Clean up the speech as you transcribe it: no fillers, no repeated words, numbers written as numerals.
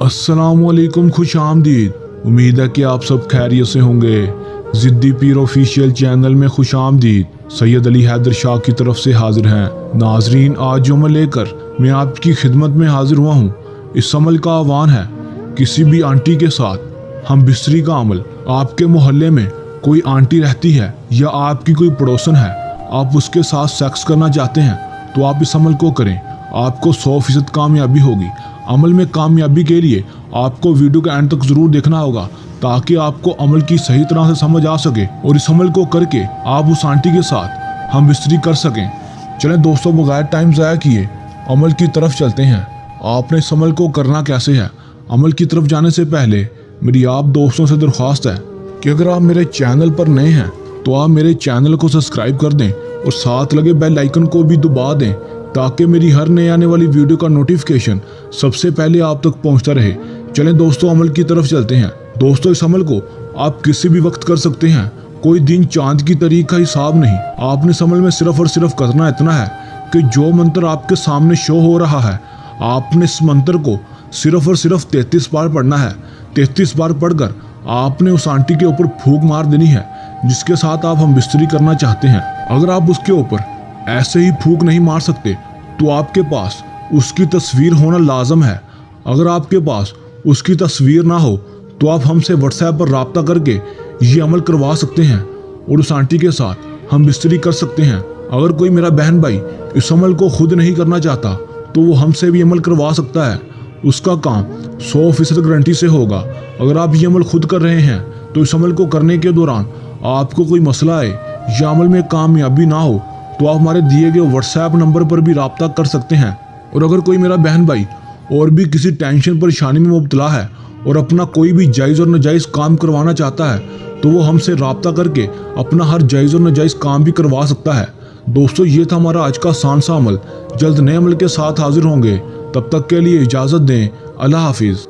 अस्सलामुअलैकुम, खुश आमदीद। उम्मीद है कि आप सब खैरियत से होंगे। ज़िद्दी पीर ऑफिशियल चैनल में खुश आमदीद। सैयद अली हैदर शाह की तरफ से हाजिर हैं। नाजरीन, आज जो अमल लेकर मैं आपकी खिदमत में हाजिर हुआ हूँ, इस अमल का आह्वान है किसी भी आंटी के साथ हम बिस्तरी का अमल। आपके मोहल्ले में कोई आंटी रहती है या आपकी कोई पड़ोसन है, आप उसके साथ सेक्स करना चाहते हैं तो आप इस अमल को करें, आपको 100% कामयाबी होगी। अमल में कामयाबी के लिए आपको वीडियो के एंड तक ज़रूर देखना होगा ताकि आपको अमल की सही तरह से समझ आ सके और इस अमल को करके आप उस आंटी के साथ हम बिस्तरी कर सकें। चलें दोस्तों, बगैर टाइम ज़ाया किए अमल की तरफ चलते हैं। आपने इस अमल को करना कैसे है? अमल की तरफ जाने से पहले मेरी आप दोस्तों से दरख्वास्त है कि अगर आप मेरे चैनल पर नए हैं तो आप मेरे चैनल को सब्सक्राइब कर दें और साथ लगे बेल आइकन को भी दबा दें ताकि मेरी हर नए आने वाली वीडियो का नोटिफिकेशन सबसे पहले आप तक पहुंचता रहे। चलें दोस्तों, अमल की तरफ चलते हैं। दोस्तों, इस अमल को आप किसी भी वक्त कर सकते हैं, कोई दिन चांद की तारीख का हिसाब नहीं। आपने इस अमल में सिर्फ और सिर्फ करना इतना है कि जो मंत्र आपके सामने शो हो रहा है, आपने इस मंत्र को सिर्फ और सिर्फ 33 बार पढ़ना है। 33 बार पढ़कर आपने उस आंटी के ऊपर फूंक मार देनी है जिसके साथ आप हम बिस्तरी करना चाहते हैं। अगर आप उसके ऊपर ऐसे ही फूंक नहीं मार सकते तो आपके पास उसकी तस्वीर होना लाजम है। अगर आपके पास उसकी तस्वीर ना हो तो आप हमसे व्हाट्सएप पर रब्ता करके ये अमल करवा सकते हैं और उस आंटी के साथ हम बिस्तरी कर सकते हैं। अगर कोई मेरा बहन भाई इस अमल को खुद नहीं करना चाहता तो वो हमसे भी अमल करवा सकता है। उसका काम 100% गारंटी से होगा। अगर आप ये अमल खुद कर रहे हैं तो इस अमल को करने के दौरान आपको कोई मसला आए या अमल में कामयाबी ना हो तो आप हमारे दिए गए व्हाट्सएप नंबर पर भी रब्ता कर सकते हैं। और अगर कोई मेरा बहन भाई और भी किसी टेंशन परेशानी में मुब्तला है और अपना कोई भी जायज़ और नाजायज़ काम करवाना चाहता है तो वो हमसे रब्ता करके अपना हर जायज़ और नाजायज़ काम भी करवा सकता है। दोस्तों, ये था हमारा आज का आसान सा अमल। जल्द नए अमल के साथ हाजिर होंगे, तब तक के लिए इजाज़त दें। अल्लाह हाफिज़।